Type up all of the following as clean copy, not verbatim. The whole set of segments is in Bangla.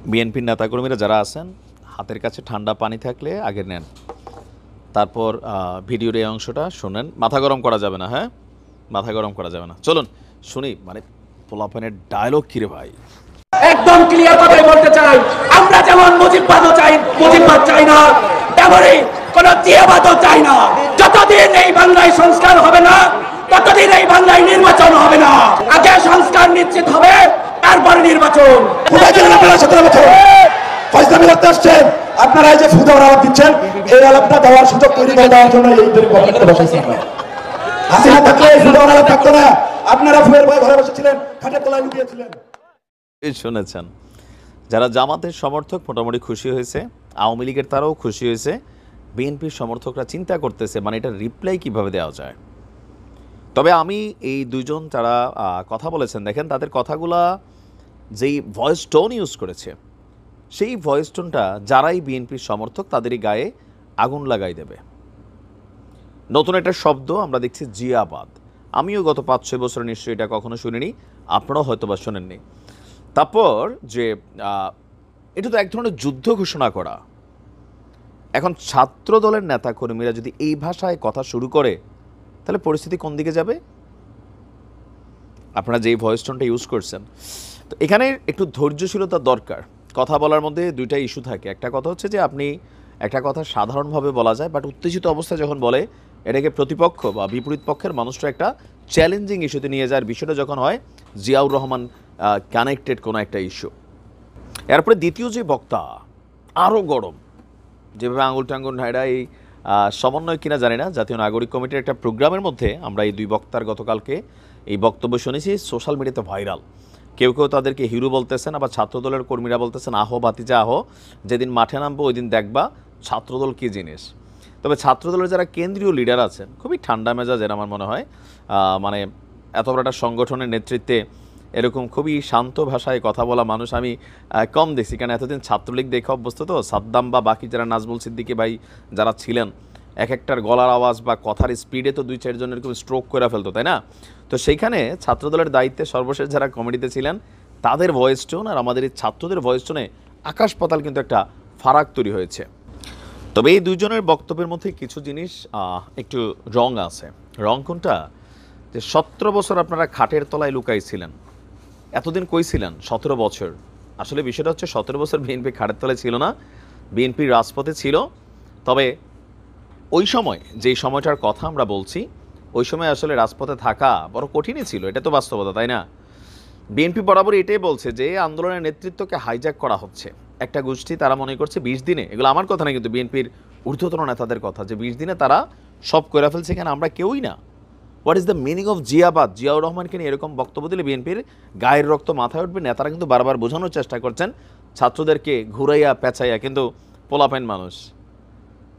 বিএনপির নেতাকর্মীরা যারা আছেন হাতের কাছে ঠান্ডা পানি থাকলে আগে নেন, তারপর ভিডিওর এই অংশটা শোনেন। মাথা গরম করা যাবে না, হ্যাঁ, মাথা গরম করা যাবে না। চলুন শুনি, মানে পোলাপানের ডায়লগ কিরে ভাই। একদম ক্লিয়ার কথাই বলতে চাই, আমরা যেমন মুজিববাদও চাই, মুজিববাদ চাই না, তেমনই কোন জিয়াবাদও চাই না। যতদিন এই বাংলায় সংস্কার হবে না, ততদিন এই বাংলায় নির্বাচন হবে না। আগে সংস্কার নিশ্চিত হবে, তারপরে নির্বাচন। ফয়সামি করতে আসছেন আপনারা, এই যে ফুদার আলাপ দিচ্ছেন, এই আলাপটা দেওয়ার সুযোগ তৈরি করে দেওয়ার জন্য এই বক্তব্য বসাইছেন। হাসিনা থাকলে এই ফুদার আলাপ থাকতো না, আপনারা ফুয়ের ভয়ে ঘরে বসেছিলেন, খাটের তলায় লুকিয়েছিলেন। শুনেছেন, যারা জামাতের সমর্থক মোটামুটি খুশি হয়েছে, আওয়ামী লীগের তারাও খুশি হয়েছে, বিএনপির সমর্থকরা চিন্তা করতেছে মানে এটা রিপ্লাই কিভাবে দেওয়া যায়। তবে আমি এই দুইজন যারা কথা বলেছেন, দেখেন তাদের কথাগুলা যেই ভয়েস টোন ইউজ করেছে, সেই ভয়েস টোনটা যারাই বিএনপির সমর্থক তাদেরই গায়ে আগুন লাগাই দেবে। নতুন একটা শব্দ আমরা দেখছি, জিয়াবাদ। আমিও গত 5-6 বছর নিশ্চয়ই এটা কখনো শুনিনি, আপনারাও হয়তো বা শোনেননি। তারপর যে এটা তো এক ধরনের যুদ্ধ ঘোষণা করা। এখন ছাত্র দলের নেতাকর্মীরা যদি এই ভাষায় কথা শুরু করে, তাহলে পরিস্থিতি কোন দিকে যাবে? আপনারা যেই ভয়েস টোনটা ইউজ করছেন, তো এখানে একটু ধৈর্যশীলতা দরকার। কথা বলার মধ্যে দুইটা ইস্যু থাকে। একটা কথা হচ্ছে যে আপনি একটা কথা সাধারণভাবে বলা যায়, বাট উত্তেজিত অবস্থায় যখন বলে, এটাকে প্রতিপক্ষ বা বিপরীত পক্ষের মানুষটা একটা চ্যালেঞ্জিং ইস্যুতে নিয়ে যাওয়ার বিষয়টা যখন হয়, জিয়াউর রহমান কানেক্টেড কোনো একটা ইস্যু। এরপরে দ্বিতীয় যে বক্তা আরও গরম, যেভাবে আঙুল টাঙ্গুল ঢাইড়া এই সমন্বয় কিনা জানি না, জাতীয় নাগরিক কমিটির একটা প্রোগ্রামের মধ্যে আমরা এই দুই বক্তার গতকালকে এই বক্তব্য শুনেছি, সোশ্যাল মিডিয়াতে ভাইরাল। কেউ কেউ তাদেরকে হিরো বলতেছেন, আবার ছাত্রদলের কর্মীরা বলতেছেন আহো বাতিজা আহো, যেদিন মাঠে নামবো ওই দিন দেখবা ছাত্রদল কী জিনিস। তবে ছাত্রদলের যারা কেন্দ্রীয় লিডার আছেন খুবই ঠান্ডা মেজাজের আমার মনে হয়। মানে এত বড় একটা সংগঠনের নেতৃত্বে এরকম খুবই শান্ত ভাষায় কথা বলা মানুষ আমি কম দেখছি। কারণ এতদিন ছাত্রলীগ দেখে অভ্যস্ত, তো সাদ্দাম বা বাকি যারা নাজমুল সিদ্দিকী ভাই যারা ছিলেন, এক একটার গলার আওয়াজ বা কথার স্পিডে তো 2-4 জন এরকম স্ট্রোক করে ফেলতো, তাই না? তো সেইখানে ছাত্রদলের দায়িত্বে সর্বশেষ যারা কমিটিতে ছিলেন তাদের ভয়েস টোন আর আমাদের এই ছাত্রদের ভয়েস টোনে আকাশ পাতাল কিন্তু একটা ফারাক তৈরি হয়েছে। তবে এই দুইজনের বক্তব্যের মধ্যে কিছু জিনিস একটু রং আছে। রং কোনটা? যে 17 বছর আপনারা খাটের তলায় লুকাইছিলেন, এতদিন কই ছিলেন? 17 বছর। আসলে বিষয়টা হচ্ছে 17 বছর বিএনপি খাটের তলায় ছিল না, বিএনপি রাজপথে ছিল। তবে ওই সময় যেই সময়টার কথা আমরা বলছি, ওই সময় আসলে রাজপথে থাকা বড় কঠিনই ছিল, এটা তো বাস্তবতা, তাই না? বিএনপি বরাবর এটাই বলছে যে আন্দোলনের নেতৃত্বকে হাইজ্যাক করা হচ্ছে একটা গোষ্ঠী। তারা মনে করছে 20 দিনে, এগুলো আমার কথা না কিন্তু বিএনপির ঊর্ধ্বতন নেতাদের কথা, যে 20 দিনে তারা সব করে ফেলছে, এখানে আমরা কেউই না। What is the meaning of Ziabad? Ziaur রহমানকে নিয়ে এরকম বক্তব্য দিলে বিএনপির গায়ের রক্ত মাথায় উঠবে। নেতারা কিন্তু বারবার বোঝানোর চেষ্টা করছেন ছাত্রদেরকে ঘুরাইয়া পেঁচাইয়া, কিন্তু পোলাপেন মানুষ,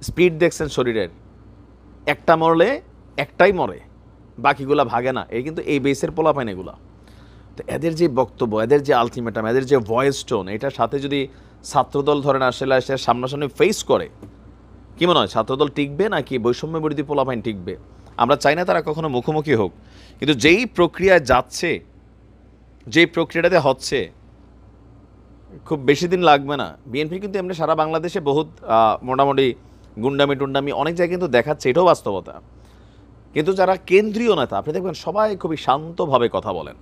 স্পিড দেখছেন শরীরের, একটা মরলে একটাই মরে, বাকিগুলা ভাগে না। এই কিন্তু এই বেসের পোলাপেন এগুলা। তো এদের যে বক্তব্য, এদের যে আলটিমেটাম, এদের যে ভয়েস টোন, এটার সাথে যদি ছাত্রদল ধরেন আসলে এসে সামনাসামনি ফেস করে, কি মনে হয় ছাত্রদল টিকবে নাকি বৈষম্য বিরোধী পোলাপাইন টিকবে? আমরা চাই না তারা কখনো মুখোমুখি হোক, কিন্তু যেই প্রক্রিয়ায় যাচ্ছে, যেই প্রক্রিয়াটাতে হচ্ছে, খুব বেশি দিন লাগবে না। বিএনপি কিন্তু এমনি সারা বাংলাদেশে বহুত মোটামুটি গুন্ডামি টুন্ডামি অনেক জায়গায় কিন্তু দেখাচ্ছে, এটাও বাস্তবতা। কিন্তু যারা কেন্দ্রীয় নেতা আপনি দেখবেন সবাই খুবই শান্তভাবে কথা বলেন,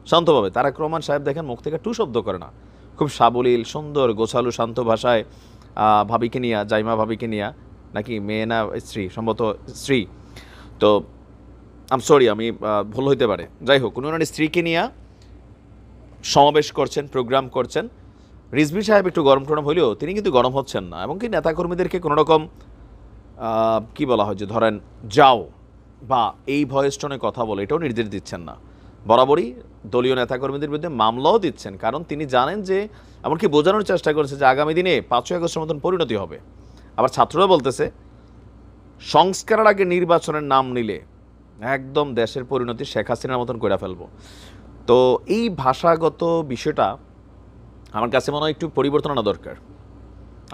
শান্তভাবে। তারেক রহমান সাহেব দেখেন মুখ থেকে টু শব্দ করে না, খুব সাবলীল সুন্দর গোছালু শান্ত ভাষায় ভাবিকে নিয়া, জাইমা ভাবিকে নিয়া, নাকি মেয়ে না স্ত্রী, সম্ভবত স্ত্রী, তো সরি আমি ভুল হইতে পারে, যাই হোক উনি ওনার স্ত্রীকে নিয়ে সমাবেশ করছেন, প্রোগ্রাম করছেন। রিজভী সাহেব একটু গরম টরম হলেও তিনি কিন্তু গরম হচ্ছেন না, এবং কি নেতাকর্মীদেরকে কোনো রকম কী বলা হয় যে ধরেন যাও বা এই ভয়েস টোনে কথা বলে এটাও নির্দেশ দিচ্ছেন না। বরাবরই দলীয় নেতাকর্মীদের বিরুদ্ধে মামলাও দিচ্ছেন, কারণ তিনি জানেন যে, এমনকি বোঝানোর চেষ্টা করেছে যে আগামী দিনে 5ই আগস্টের মতন পরিণতি হবে। আবার ছাত্ররা বলতেছে সংস্কারের আগে নির্বাচনের নাম নিলে একদম দেশের পরিণতি শেখ হাসিনার মতন করে ফেলবো। তো এই ভাষাগত বিষয়টা আমার কাছে মনে হয় একটু পরিবর্তন আনা দরকার।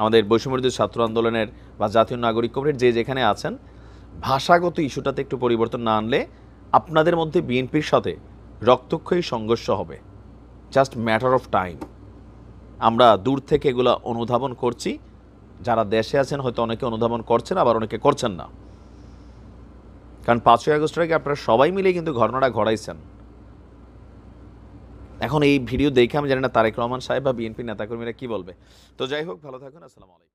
আমাদের বৈষম্যবিরোধী ছাত্র আন্দোলনের বা জাতীয় নাগরিক কমিটির যে যেখানে আছেন, ভাষাগত ইস্যুটাতে একটু পরিবর্তন না আনলে আপনাদের মধ্যে বিএনপির সাথে রক্তক্ষয়ী সংঘর্ষ হবে, জাস্ট ম্যাটার অফ টাইম। আমরা দূর থেকে এগুলো অনুধাবন করছি। যারা দেশে আছেন হয়তো অনেকে অনুধাবন করছেন, আবার অনেকে করছেন না। কারণ 5ই আগস্টের আগে আপনারা সবাই মিলে কিন্তু ঘটনাটা ঘটাইছেন। এখন এই ভিডিও দেখে আমি জানি না তারেক রহমান সাহেব বা বিএনপি নেতাকর্মীরা কি বলবে। তো যাই হোক, ভালো থাকুন। আসসালামু আলাইকুম।